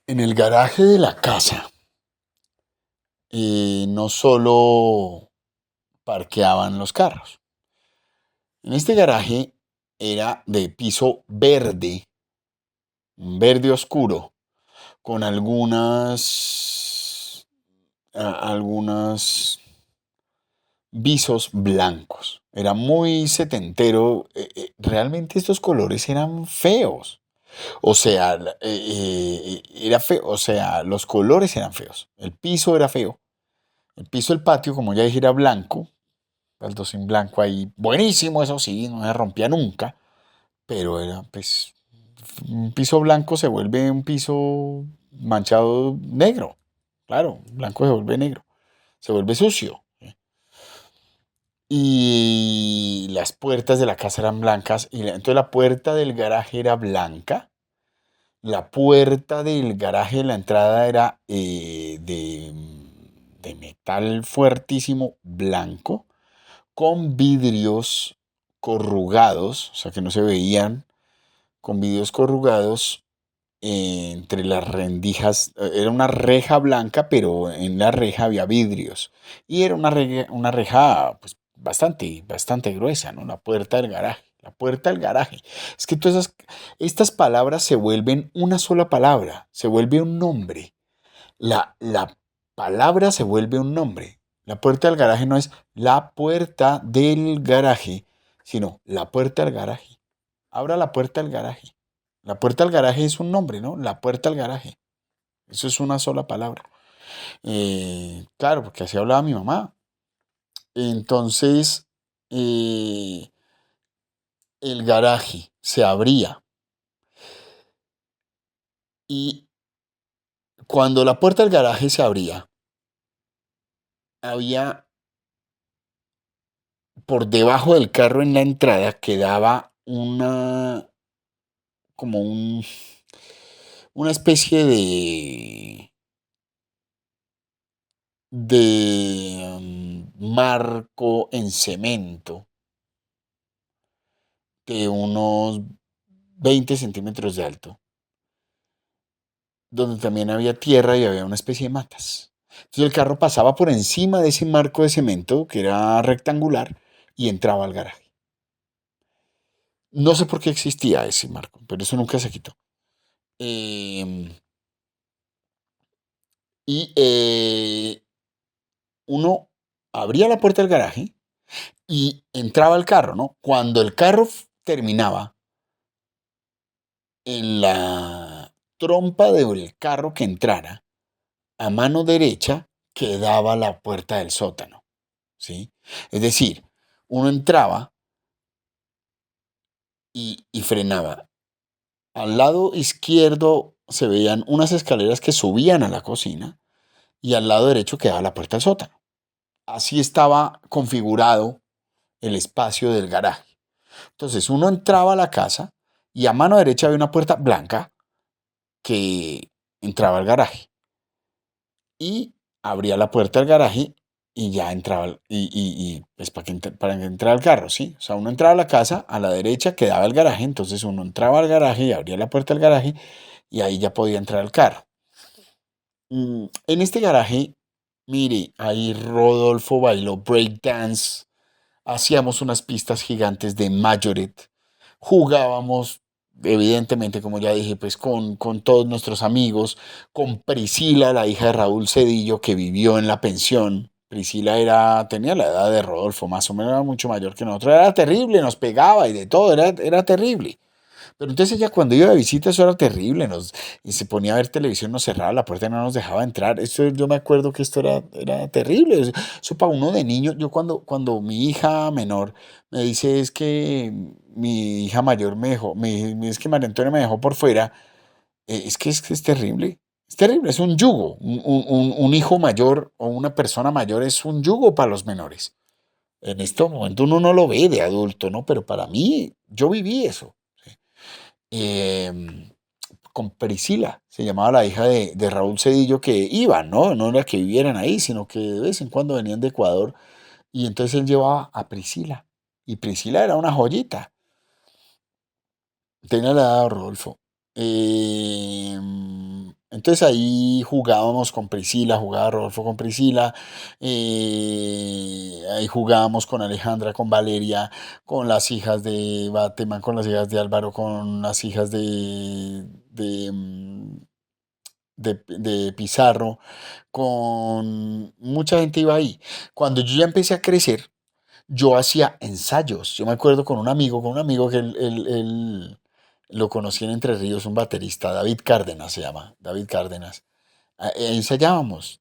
En el garaje de la casa no solo parqueaban los carros. En este garaje era de piso verde, un verde oscuro, con algunas visos blancos. Era muy setentero. Realmente estos colores eran feos. O sea, era feo. O sea, los colores eran feos. El piso era feo. El piso del patio, como ya dije, era blanco. Baldosín blanco ahí. Buenísimo, eso sí, no se rompía nunca. Pero era, pues, un piso blanco se vuelve un piso manchado negro. Claro, blanco se vuelve negro. Se vuelve sucio. Y las puertas de la casa eran blancas. Entonces la puerta del garaje era blanca. La puerta del garaje de la entrada era de metal fuertísimo blanco, con vidrios corrugados, o sea que no se veían, con vidrios corrugados entre las rendijas. Era una reja blanca, pero en la reja había vidrios. Y era una reja pues, bastante gruesa, ¿no? La puerta del garaje. La puerta del garaje. Es que estas palabras se vuelven una sola palabra, se vuelve un nombre. La palabra se vuelve un nombre. La puerta del garaje no es la puerta del garaje, sino la puerta del garaje. Abra la puerta del garaje. La puerta del garaje es un nombre, ¿no? La puerta del garaje. Eso es una sola palabra. Claro, porque así hablaba mi mamá. Entonces, eh, el garaje se abría y cuando la puerta del garaje se abría, había por debajo del carro en la entrada quedaba como una especie de marco en cemento de unos 20 centímetros de alto, donde también había tierra y había una especie de matas. Entonces el carro pasaba por encima de ese marco de cemento, que era rectangular, y entraba al garaje. No sé por qué existía ese marco, pero eso nunca se quitó. Eh, y uno abría la puerta del garaje y entraba al carro, ¿no? Cuando el carro terminaba, en la trompa del carro que entrara, a mano derecha quedaba la puerta del sótano, ¿sí? Es decir, uno entraba y frenaba. Al lado izquierdo se veían unas escaleras que subían a la cocina y al lado derecho quedaba la puerta del sótano. Así estaba configurado el espacio del garaje. Entonces uno entraba a la casa y a mano derecha había una puerta blanca que entraba al garaje. Y abría la puerta del garaje y ya entraba, pues para que entrara el carro, ¿sí? O sea, uno entraba a la casa, a la derecha quedaba el garaje, entonces uno entraba al garaje y abría la puerta del garaje y ahí ya podía entrar el carro. En este garaje, mire, ahí Rodolfo bailó breakdance, hacíamos unas pistas gigantes de Majoret, jugábamos, evidentemente, como ya dije, pues con todos nuestros amigos, con Priscila, la hija de Raúl Cedillo, que vivió en la pensión. Priscila tenía la edad de Rodolfo, más o menos era mucho mayor que nosotros. Era terrible, nos pegaba y de todo, era terrible. Pero entonces ella cuando iba de visita eso era terrible, y se ponía a ver televisión, nos cerraba la puerta y no nos dejaba entrar. Esto, yo me acuerdo que esto era terrible. Eso para uno de niño, yo cuando mi hija menor me dice es que mi hija mayor me dejó, es que María Antonia me dejó por fuera, es que es terrible. Es terrible, es un yugo. Un hijo mayor o una persona mayor es un yugo para los menores. En este momento uno no lo ve de adulto, ¿no? Pero para mí, yo viví eso. eh, con Priscila, se llamaba la hija de Raúl Cedillo, que iban, ¿no? No era que vivieran ahí, sino que de vez en cuando venían de Ecuador. Y entonces él llevaba a Priscila. Y Priscila era una joyita. Tenía la edad de Rodolfo. Entonces entonces ahí jugábamos con Priscila, jugaba Rodolfo con Priscila, ahí jugábamos con Alejandra, con Valeria, con las hijas de Bateman, con las hijas de Álvaro, con las hijas de Pizarro, con mucha gente iba ahí. Cuando yo ya empecé a crecer, yo hacía ensayos. Yo me acuerdo con un amigo que él lo conocí en Entre Ríos, un baterista, David Cárdenas se llama, David Cárdenas. Ensayábamos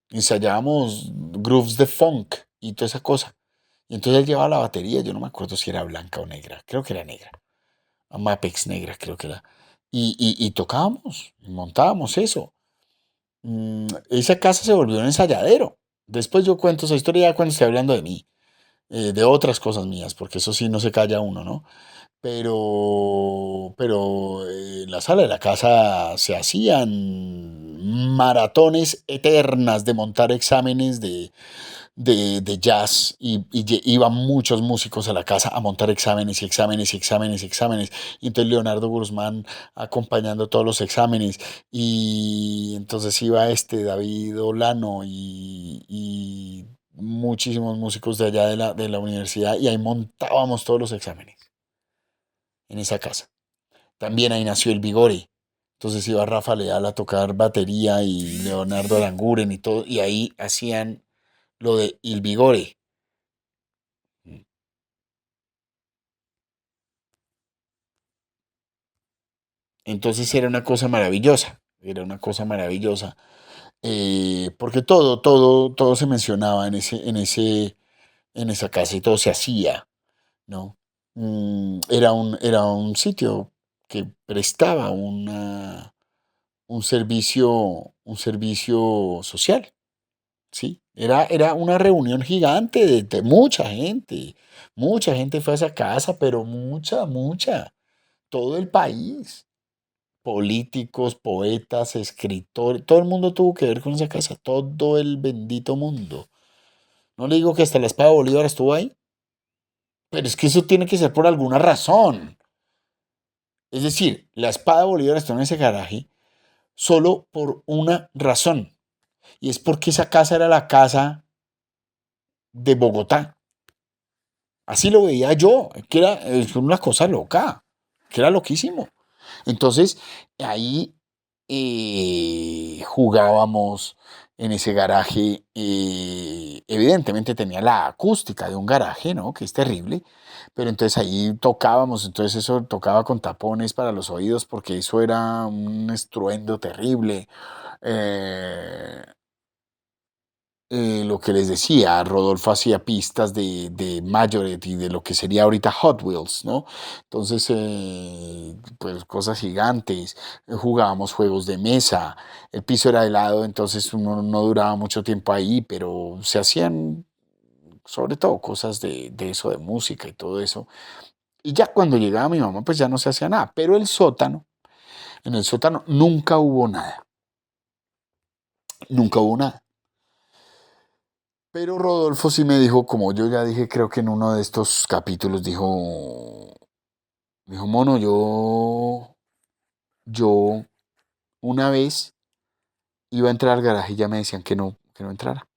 grooves de funk y toda esa cosa. Y entonces él llevaba la batería, yo no me acuerdo si era blanca o negra, creo que era negra, Mapex negra creo que era. Y tocábamos, y montábamos eso. Esa casa se volvió un ensayadero. Después yo cuento esa historia ya cuando estoy hablando de mí, de otras cosas mías, porque eso sí no se calla uno, ¿no? Pero en la sala de la casa se hacían maratones eternas de montar exámenes de jazz y iban muchos músicos a la casa a montar exámenes y exámenes y exámenes y exámenes. Y entonces Leonardo Guzmán acompañando todos los exámenes. Y entonces iba David Olano y muchísimos músicos de allá de la universidad y ahí montábamos todos los exámenes en esa casa. También ahí nació el Vigore. Entonces iba Rafa Leal a tocar batería y Leonardo Aranguren y todo, y ahí hacían lo de Il Vigore. Entonces era una cosa maravillosa, era una cosa maravillosa, porque todo se mencionaba en esa casa y todo se hacía, ¿no? Era un sitio que prestaba un servicio social, ¿sí? Era una reunión gigante de mucha gente. Mucha gente fue a esa casa, pero mucha, mucha. Todo el país. Políticos, poetas, escritores, todo el mundo tuvo que ver con esa casa. Todo el bendito mundo. No le digo que hasta la espada de Bolívar estuvo ahí, pero es que eso tiene que ser por alguna razón. Es decir, la espada de Bolívar está en ese garaje solo por una razón. Y es porque esa casa era la casa de Bogotá. Así lo veía yo, que era una cosa loca, que era loquísimo. Entonces, ahí jugábamos en ese garaje. Evidentemente tenía la acústica de un garaje, ¿no? Que es terrible. Pero entonces ahí tocábamos, entonces eso tocaba con tapones para los oídos porque eso era un estruendo terrible. Eh, lo que les decía, Rodolfo hacía pistas de Majoret y de lo que sería ahorita Hot Wheels, ¿no? Entonces, pues cosas gigantes, jugábamos juegos de mesa, el piso era helado, entonces uno no duraba mucho tiempo ahí, pero se hacían sobre todo cosas de eso, de música y todo eso. Y ya cuando llegaba mi mamá, pues ya no se hacía nada, pero en el sótano nunca hubo nada, nunca hubo nada. Pero Rodolfo sí me dijo, como yo ya dije, creo que en uno de estos capítulos dijo, mono, yo una vez iba a entrar al garaje y ya me decían que no entrara.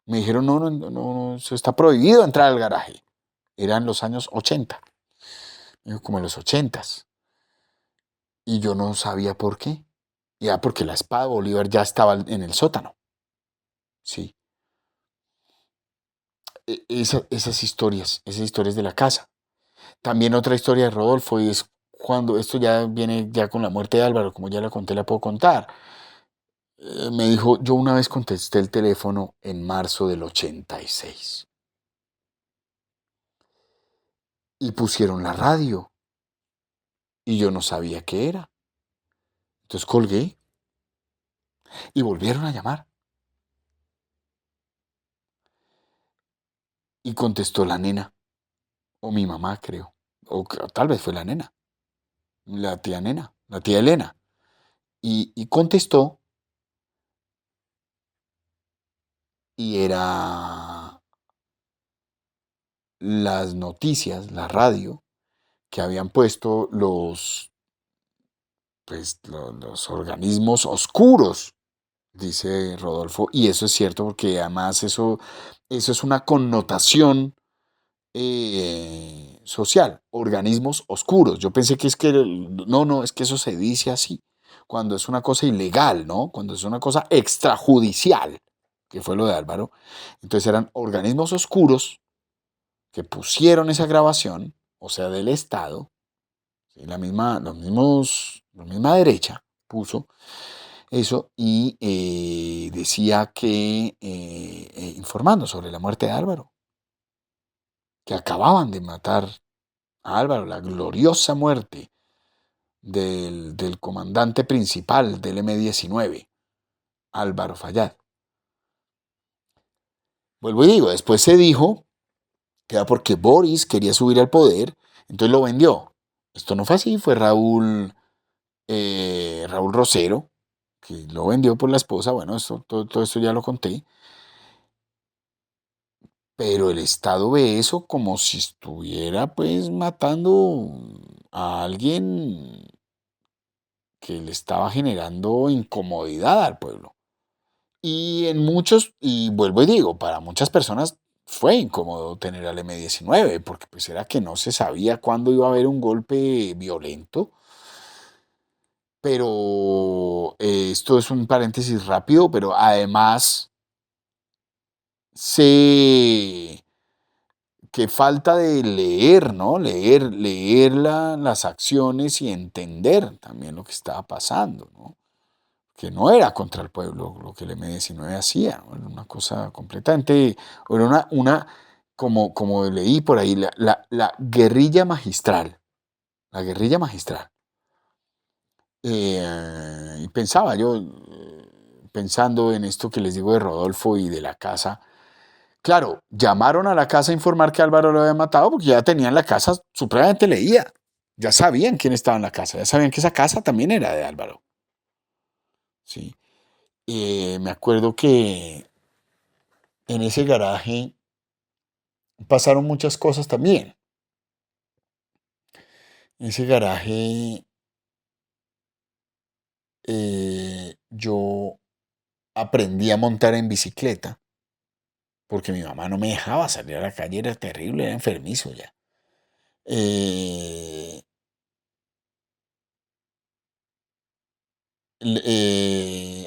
Me dijeron, no, no, no, no, eso está prohibido entrar al garaje. Eran los años 80, dijo, como en los 80. Y yo no sabía por qué. Ya porque la espada de Bolívar ya estaba en el sótano. Sí. Esas historias de la casa. También otra historia de Rodolfo y es cuando esto ya viene ya con la muerte de Álvaro, como ya la conté, la puedo contar. Me dijo, yo una vez contesté el teléfono en marzo del 86 y pusieron la radio y yo no sabía qué era. Entonces colgué y volvieron a llamar y contestó la nena o mi mamá creo, o tal vez fue la nena, la tía nena, la tía Elena y contestó y era las noticias, la radio que habían puesto pues, los organismos oscuros, dice Rodolfo, y eso es cierto porque además eso es una connotación social, organismos oscuros. Yo pensé que es que, no, no, es que eso se dice así, cuando es una cosa ilegal, ¿no? Cuando es una cosa extrajudicial, que fue lo de Álvaro. Entonces eran organismos oscuros que pusieron esa grabación, o sea, del Estado, ¿sí? La misma derecha puso eso y decía que, informando sobre la muerte de Álvaro, que acababan de matar a Álvaro, la gloriosa muerte del comandante principal del M-19, Álvaro Fayad. Vuelvo y digo, después se dijo que era porque Boris quería subir al poder, entonces lo vendió. Esto no fue así, fue Raúl Rosero, que lo vendió por la esposa, bueno, todo esto ya lo conté, pero el Estado ve eso como si estuviera pues matando a alguien que le estaba generando incomodidad al pueblo. Y en muchos, y vuelvo y digo, para muchas personas fue incómodo tener al M-19, porque pues era que no se sabía cuándo iba a haber un golpe violento. Pero esto es un paréntesis rápido, pero además sé que falta de leer, ¿no? Leer las acciones y entender también lo que estaba pasando, ¿no? Que no era contra el pueblo lo que el M-19 hacía, ¿no? Era una cosa completamente, era como leí por ahí, la guerrilla magistral, la guerrilla magistral. Y pensaba yo, pensando en esto que les digo de Rodolfo y de la casa, claro, llamaron a la casa a informar que Álvaro lo había matado porque ya tenían la casa supremamente leída. Ya sabían quién estaba en la casa, ya sabían que esa casa también era de Álvaro. ¿Sí? Me acuerdo que en ese garaje pasaron muchas cosas también. En ese garaje yo aprendí a montar en bicicleta porque mi mamá no me dejaba salir a la calle, era terrible, era enfermizo ya. Eh,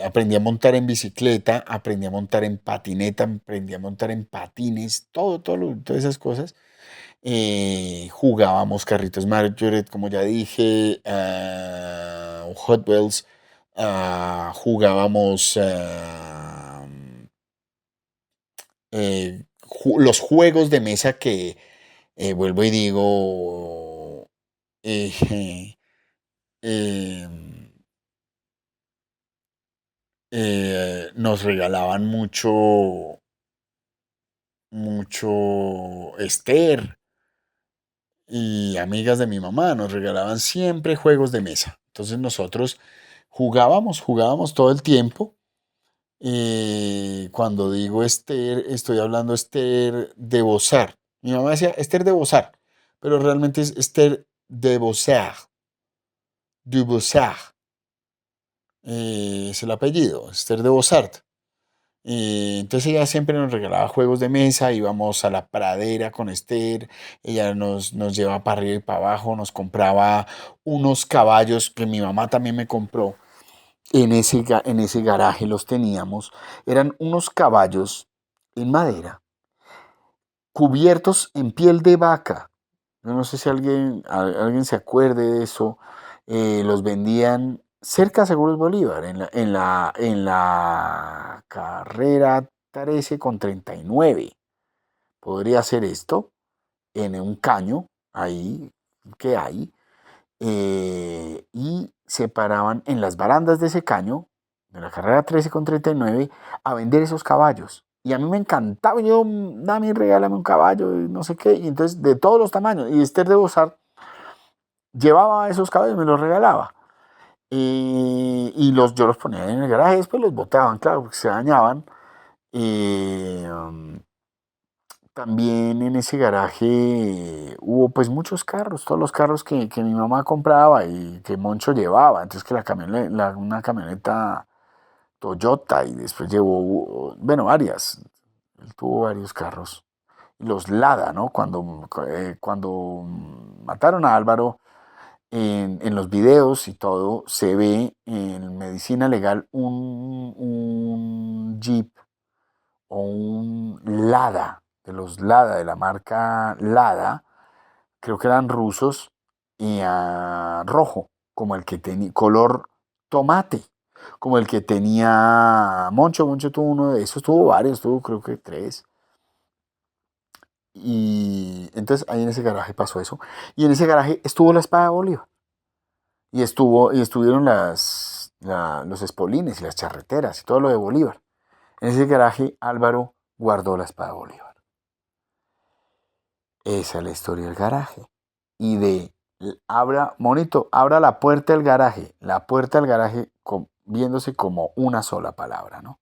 Aprendí a montar en bicicleta, aprendí a montar en patineta, aprendí a montar en patines, todas esas cosas. Jugábamos carritos Marjoret, como ya dije, Hot Wheels, jugábamos los juegos de mesa que, vuelvo y digo, eh, eh, nos regalaban mucho Esther y amigas de mi mamá, nos regalaban siempre juegos de mesa. Entonces nosotros jugábamos todo el tiempo. Cuando digo Esther, estoy hablando Esther de Bozar. Mi mamá decía Esther de Bozar, pero realmente es Esther de Bozar, du Bozar, es el apellido, Esther de Bozart. Entonces ella siempre nos regalaba juegos de mesa, íbamos a la pradera con Esther, ella nos llevaba para arriba y para abajo, nos compraba unos caballos que mi mamá también me compró, en ese garaje los teníamos, eran unos caballos en madera, cubiertos en piel de vaca. Yo no sé si alguien se acuerde de eso. Los vendían cerca de Seguros Bolívar, en la carrera 13 con 39. Podría ser esto, en un caño, ahí que hay, y se paraban en las barandas de ese caño, de la carrera 13 con 39, a vender esos caballos. Y a mí me encantaba, yo, dame, regálame un caballo, y no sé qué, y entonces de todos los tamaños. Y Esther de Bozar llevaba esos caballos y me los regalaba. Yo los ponía en el garaje, después los botaban, claro, porque se dañaban. Eh, um, También en ese garaje hubo pues muchos carros, todos los carros que mi mamá compraba y que Moncho llevaba. Entonces que una camioneta Toyota y después llevó, bueno, varias. Él tuvo varios carros. Los Lada, ¿no? Cuando mataron a Álvaro, en los videos y todo, se ve en medicina legal un Jeep o un Lada, de los Lada, de la marca Lada, creo que eran rusos, y rojo, como el que tenía, color tomate, como el que tenía Moncho. Moncho tuvo uno de esos, tuvo varios, tuvo creo que tres. Y entonces ahí en ese garaje pasó eso. Y en ese garaje estuvo la espada de Bolívar. Y estuvieron los espolines y las charreteras y todo lo de Bolívar. En ese garaje Álvaro guardó la espada de Bolívar. Esa es la historia del garaje. Y Monito, abra la puerta del garaje. La puerta del garaje viéndose como una sola palabra, ¿no?